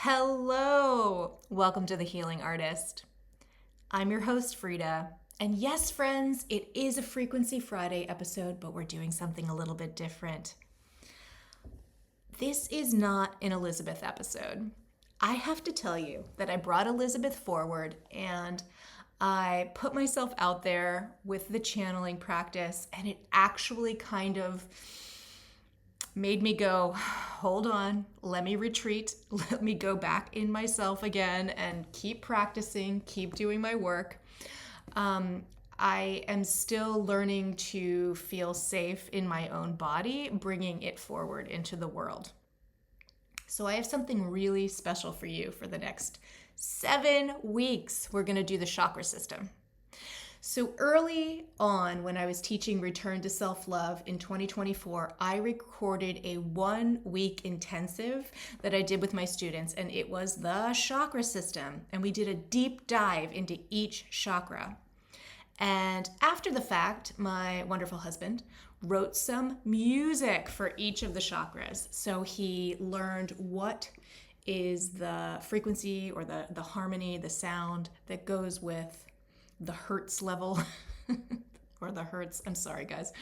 Hello! Welcome to The Healing Artist. I'm your host, Frida. And yes, friends, it is a Frequency Friday episode, but we're doing something a little bit different. This is not an Elizabeth episode. I have to tell you that I brought Elizabeth forward and I put myself out there with the channeling practice, and it actually kind of made me go, hold on, let me retreat, let me go back in myself again and keep practicing, keep doing my work. I am still learning to feel safe in my own body, bringing it forward into the world. So I have something really special for you for the next 7 weeks. We're going to do the chakra system. So early on, when I was teaching Return to Self-Love in 2024, I recorded a 1-week intensive that I did with my students, and it was the chakra system. And we did a deep dive into each chakra. And after the fact, my wonderful husband wrote some music for each of the chakras. So he learned what is the frequency or the harmony, the sound that goes with the hertz level or the hertz. I'm sorry, guys.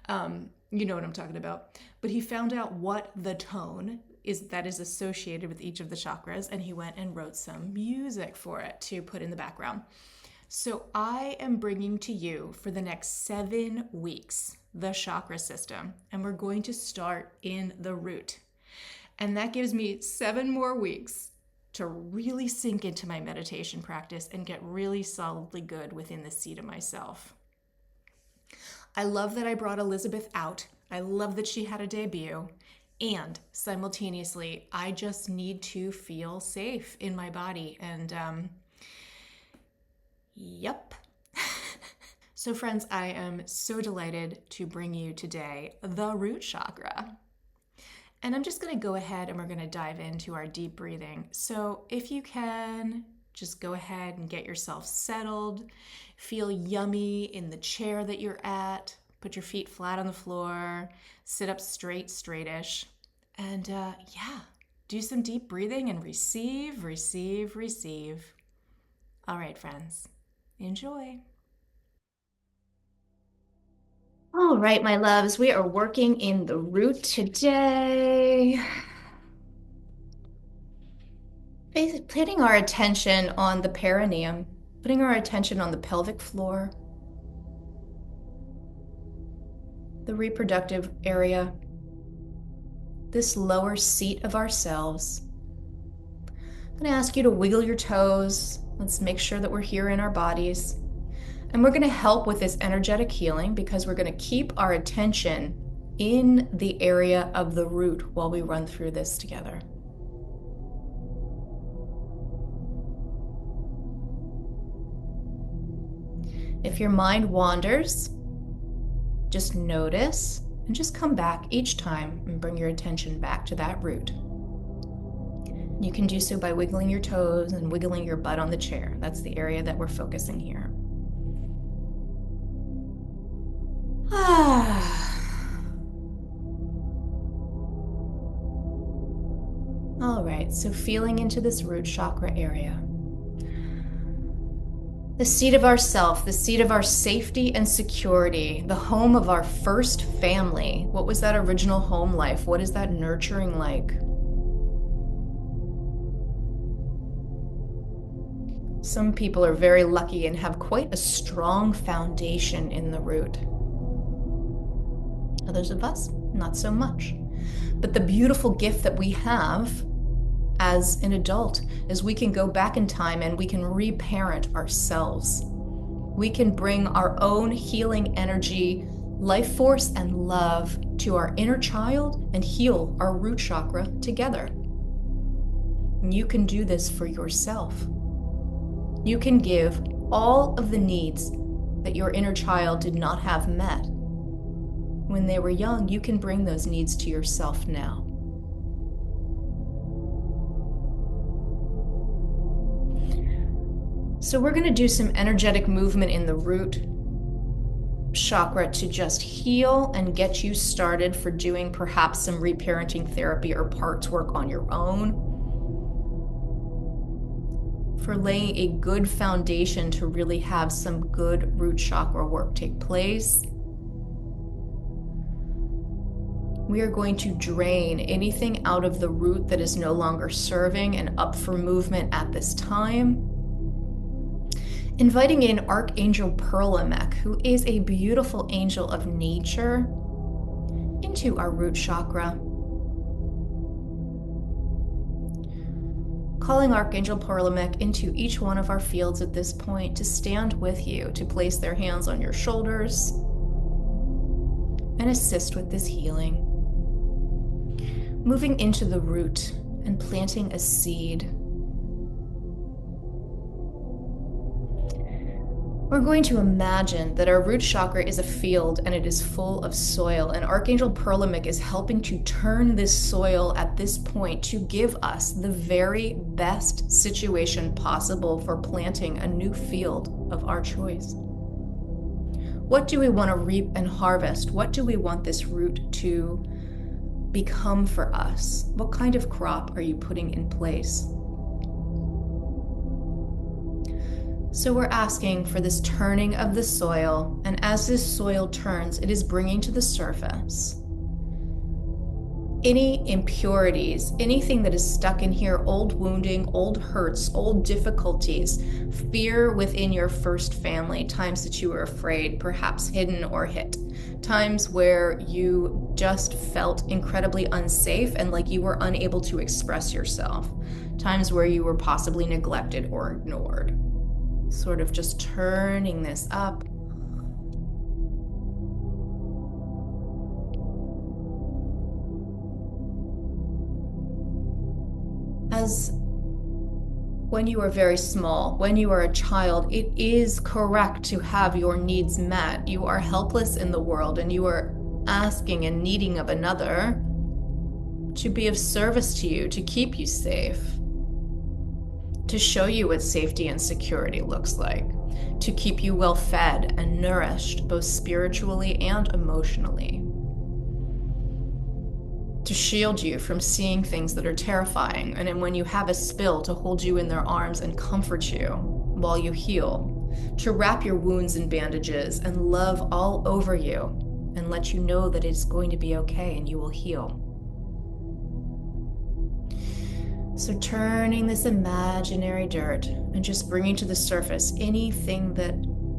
You know what I'm talking about. But he found out what the tone is that is associated with each of the chakras, and he went and wrote some music for it to put in the background. So I am bringing to you for the next 7 weeks the chakra system, and we're going to start in the root. And that gives me 7 more weeks to really sink into my meditation practice and get really solidly good within the seat of myself. I love that I brought Elizabeth out. I love that she had a debut. And simultaneously, I just need to feel safe in my body. And yep. So friends, I am so delighted to bring you today the root chakra. And I'm just going to go ahead and we're going to dive into our deep breathing. So if you can, just go ahead and get yourself settled. Feel yummy in the chair that you're at. Put your feet flat on the floor. Sit up straight, straightish. And do some deep breathing and receive, receive, receive. All right, friends, enjoy. All right, my loves, we are working in the root today. Putting our attention on the perineum, putting our attention on the pelvic floor, the reproductive area, this lower seat of ourselves. I'm going to ask you to wiggle your toes. Let's make sure that we're here in our bodies. And we're going to help with this energetic healing because we're going to keep our attention in the area of the root while we run through this together. If your mind wanders, just notice and just come back each time and bring your attention back to that root. You can do so by wiggling your toes and wiggling your butt on the chair. That's the area that we're focusing here. All right, so feeling into this root chakra area. The seat of ourself, the seat of our safety and security, the home of our first family. What was that original home life? What is that nurturing like? Some people are very lucky and have quite a strong foundation in the root. Others of us, not so much. But the beautiful gift that we have as an adult is we can go back in time and we can reparent ourselves. We can bring our own healing energy, life force, and love to our inner child and heal our root chakra together. And you can do this for yourself. You can give all of the needs that your inner child did not have met when they were young. You can bring those needs to yourself now. So we're going to do some energetic movement in the root chakra to just heal and get you started for doing perhaps some reparenting therapy or parts work on your own. for laying a good foundation to really have some good root chakra work take place. We are going to drain anything out of the root that is no longer serving and up for movement at this time. Inviting in Archangel Perlimic, who is a beautiful angel of nature, into our root chakra. Calling Archangel Perlimic into each one of our fields at this point to stand with you, to place their hands on your shoulders and assist with this healing. Moving into the root and planting a seed. We're going to imagine that our root chakra is a field and it is full of soil, and Archangel Perlimic is helping to turn this soil at this point to give us the very best situation possible for planting a new field of our choice. What do we want to reap and harvest? What do we want this root to become for us? What kind of crop are you putting in place? So we're asking for this turning of the soil, and as this soil turns, it is bringing to the surface any impurities, anything that is stuck in here, old wounding, old hurts, old difficulties, fear within your first family, times that you were afraid, perhaps hidden or hit, times where you just felt incredibly unsafe and like you were unable to express yourself, times where you were possibly neglected or ignored. Sort of just turning this up. As when you are very small, when you are a child, it is correct to have your needs met. You are helpless in the world and you are asking and needing of another to be of service to you, to keep you safe, to show you what safety and security looks like, to keep you well fed and nourished, both spiritually and emotionally, to shield you from seeing things that are terrifying, and then when you have a spill, to hold you in their arms and comfort you while you heal, to wrap your wounds in bandages and love all over you and let you know that it's going to be okay and you will heal. So turning this imaginary dirt and just bringing to the surface anything that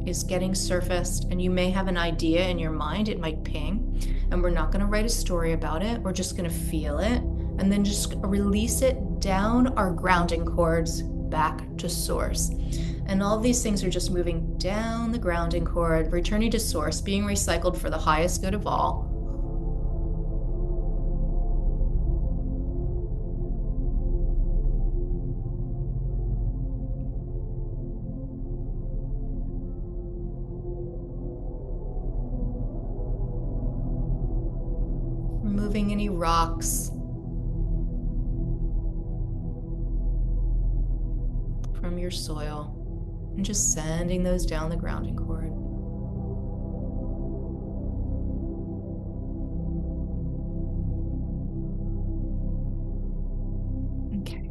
is getting surfaced, and you may have an idea in your mind, it might ping, and we're not going to write a story about it, we're just going to feel it, and then just release it down our grounding cords back to source. And all of these things are just moving down the grounding cord, returning to source, being recycled for the highest good of all. Removing any rocks from your soil and just sending those down the grounding cord. Okay.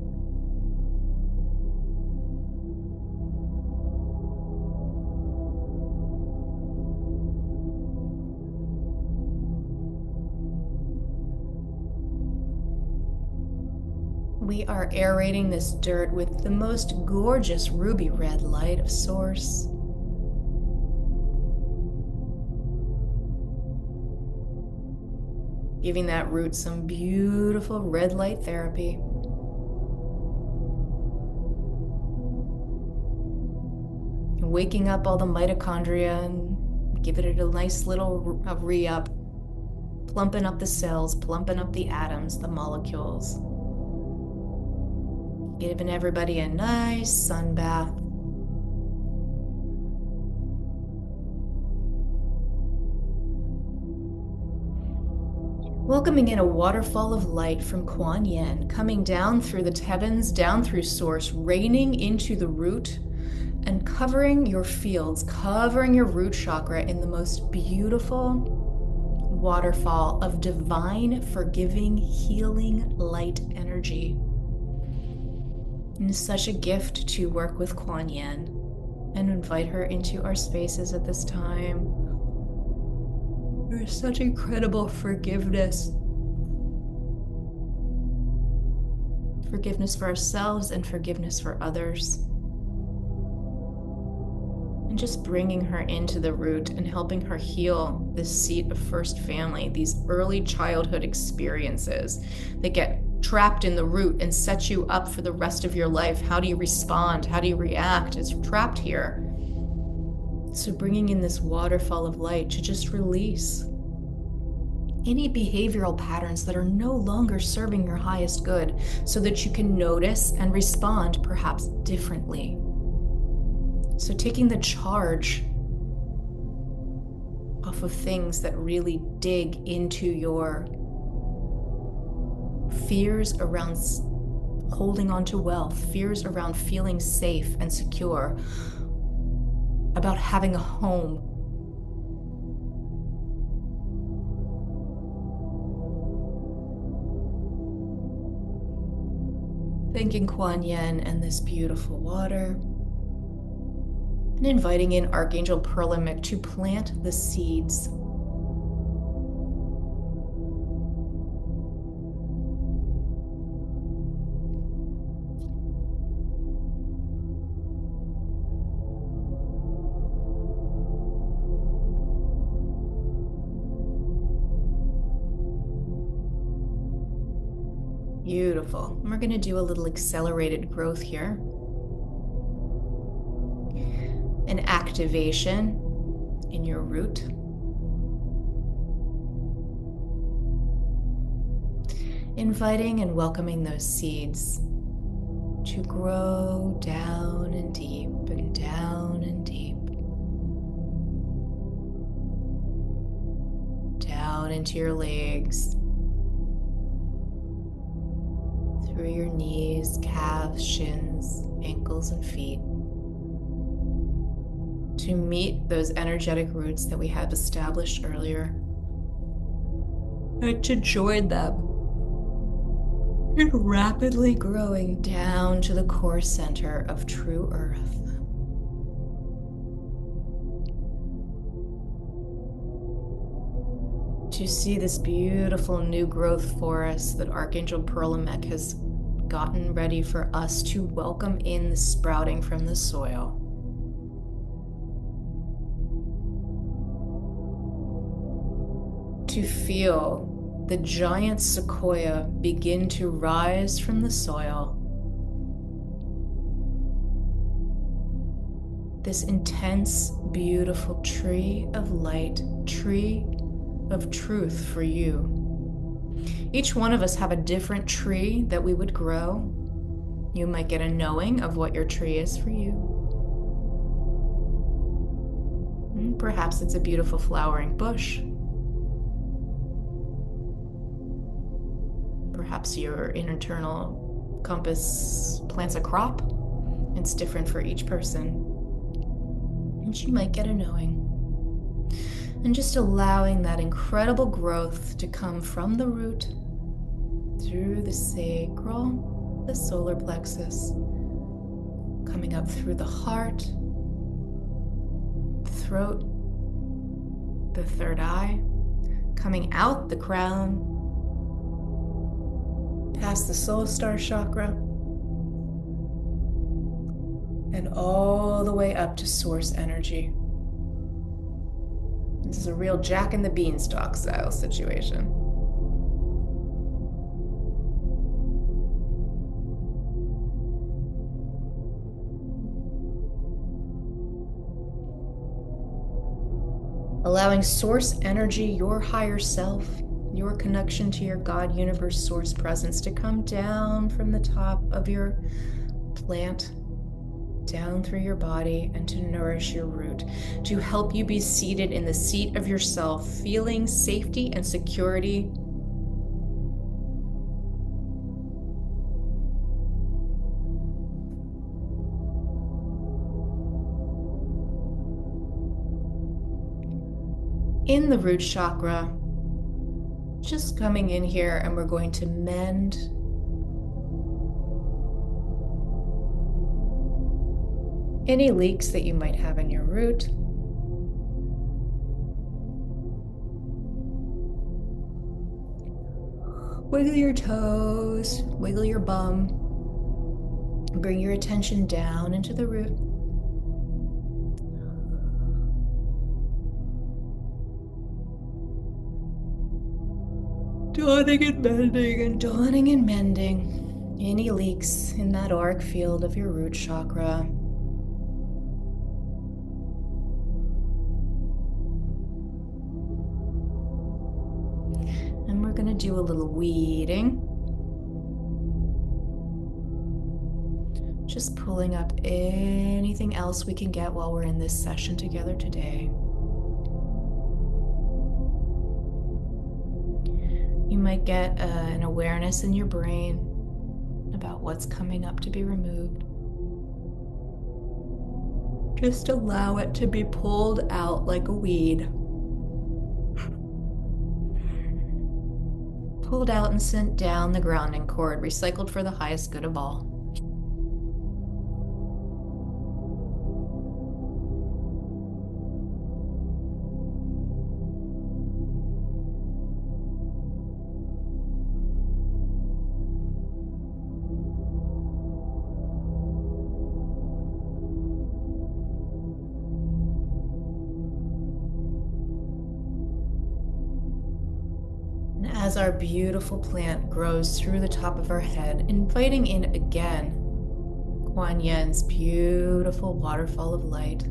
We are aerating this dirt with the most gorgeous ruby red light of source. Giving that root some beautiful red light therapy. Waking up all the mitochondria and giving it a nice little re-up. Plumping up the cells, plumping up the atoms, the molecules. Giving everybody a nice sun bath. Welcoming in a waterfall of light from Kuan Yin, coming down through the heavens, down through source, raining into the root, and covering your fields, covering your root chakra in the most beautiful waterfall of divine, forgiving, healing light energy. And it's such a gift to work with Kuan Yin and invite her into our spaces at this time. There is such incredible forgiveness. Forgiveness for ourselves and forgiveness for others. And just bringing her into the root and helping her heal this seat of first family, these early childhood experiences that get trapped in the root and set you up for the rest of your life. How do you respond? How do you react? It's trapped here. So bringing in this waterfall of light to just release any behavioral patterns that are no longer serving your highest good, so that you can notice and respond perhaps differently. So taking the charge off of things that really dig into your fears around holding on to wealth, fears around feeling safe and secure, about having a home. Thanking Kuan Yin and this beautiful water. And inviting in Archangel Perlimic to plant the seeds. Beautiful. And we're going to do a little accelerated growth here. An activation in your root. Inviting and welcoming those seeds to grow down and deep and down and deep. Down into your legs, through your knees, calves, shins, ankles, and feet, to meet those energetic roots that we have established earlier, and to join them in rapidly growing down to the core center of true earth. To see this beautiful new growth forest that Archangel Perlimic has gotten ready for us to welcome in the sprouting from the soil. To feel the giant sequoia begin to rise from the soil. This intense, beautiful tree of light, tree of truth for you. Each one of us have a different tree that we would grow. You might get a knowing of what your tree is for you. Perhaps it's a beautiful flowering bush. Perhaps your internal compass plants a crop. It's different for each person. And you might get a knowing. And just allowing that incredible growth to come from the root, through the sacral, the solar plexus, coming up through the heart, throat, the third eye, coming out the crown, past the soul star chakra, and all the way up to source energy. This is a real Jack and the Beanstalk style situation. Allowing source energy, your higher self, your connection to your God, universe, source presence to come down from the top of your plant, down through your body, and to nourish your root, to help you be seated in the seat of yourself, feeling safety and security. In the root chakra, just coming in here, and we're going to mend any leaks that you might have in your root. Wiggle your toes, wiggle your bum. Bring your attention down into the root. Dawning and mending and dawning and mending any leaks in that auric field of your root chakra. And we're going to do a little weeding. Just pulling up anything else we can get while we're in this session together today. You might get an awareness in your brain about what's coming up to be removed. Just allow it to be pulled out like a weed. Pulled out and sent down the grounding cord, recycled for the highest good of all. As our beautiful plant grows through the top of our head, inviting in again Kuan Yin's beautiful waterfall of light,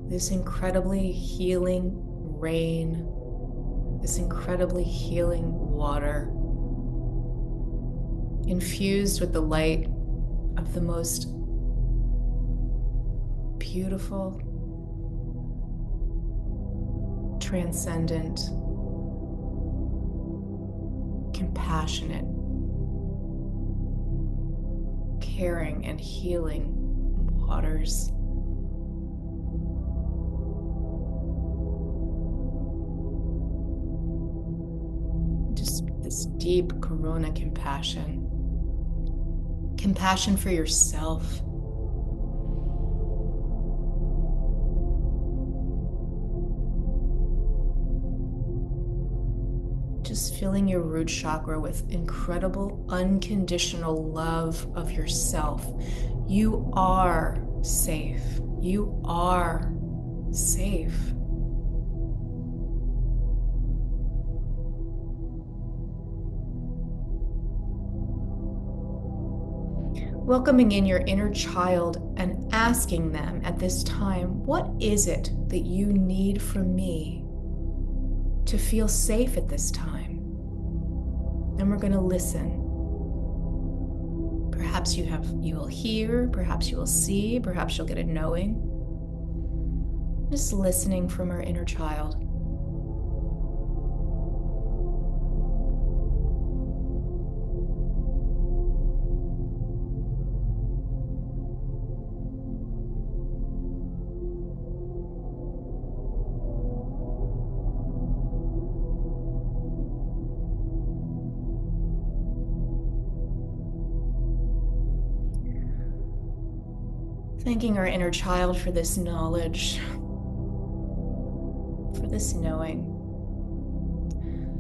this incredibly healing rain, this incredibly healing water, infused with the light of the most beautiful, transcendent, compassionate, caring, and healing waters. Just this deep corona compassion. Compassion for yourself. Just filling your root chakra with incredible unconditional love of yourself. You are safe. You are safe. Welcoming in your inner child and asking them at this time, what is it that you need from me to feel safe at this time? And we're going to listen. Perhaps you will hear, perhaps you will see, perhaps you'll get a knowing. Just listening from our inner child. Thanking our inner child for this knowledge, for this knowing.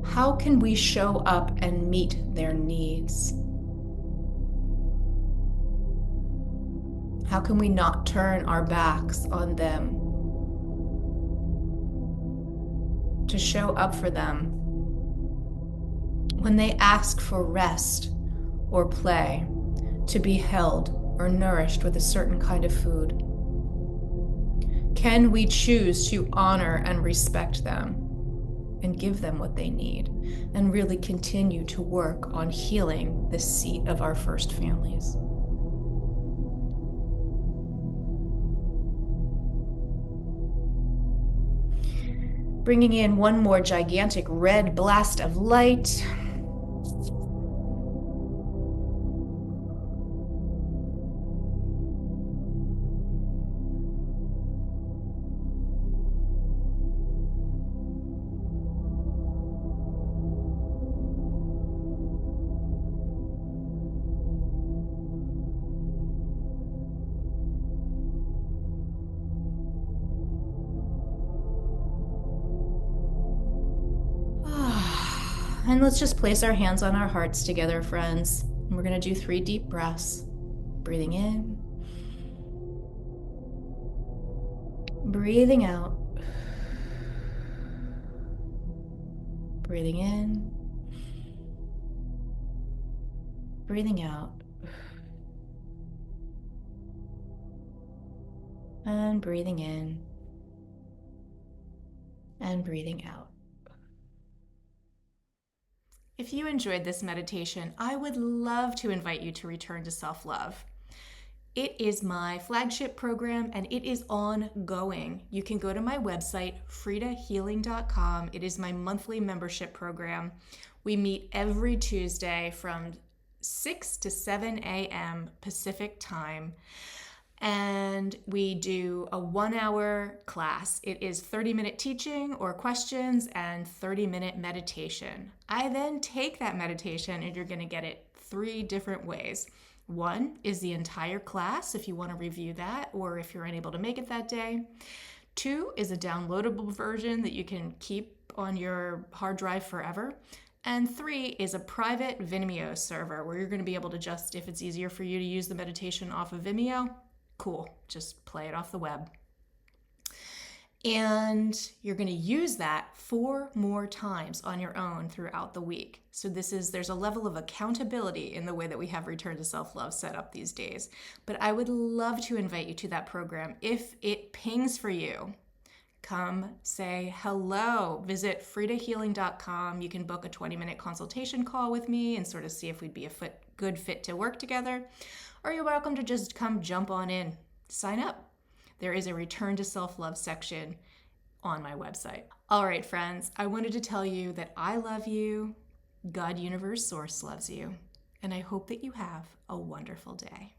How can we show up and meet their needs? How can we not turn our backs on them? To show up for them when they ask for rest or play, to be held or nourished with a certain kind of food? Can we choose to honor and respect them and give them what they need and really continue to work on healing the seat of our first families? Bringing in one more gigantic red blast of light. And let's just place our hands on our hearts together, friends. And we're going to do 3 deep breaths. Breathing in. Breathing out. Breathing in. Breathing out. And breathing in. And breathing out. If you enjoyed this meditation, I would love to invite you to return to self-love. It is my flagship program and it is ongoing. You can go to my website, fridahealing.com. It is my monthly membership program. We meet every Tuesday from 6 to 7 a.m. Pacific time. And we do a 1-hour class. It is 30-minute teaching or questions and 30-minute meditation. I then take that meditation and you're going to get it 3 different ways. 1 is the entire class if you want to review that or if you're unable to make it that day. 2 is a downloadable version that you can keep on your hard drive forever. And 3 is a private Vimeo server where you're going to be able to just, if it's easier for you to use the meditation off of Vimeo, cool, just play it off the web. And you're going to use that 4 more times on your own throughout the week. So there's a level of accountability in the way that we have Return to Self-Love set up these days. But I would love to invite you to that program. If it pings for you, come say hello. Visit fridahealing.com. You can book a 20-minute consultation call with me and sort of see if we'd be a good fit to work together. Or you're welcome to just come jump on in. Sign up. There is a Return to Self-Love section on my website. All right, friends, I wanted to tell you that I love you, God, Universe, Source loves you, and I hope that you have a wonderful day.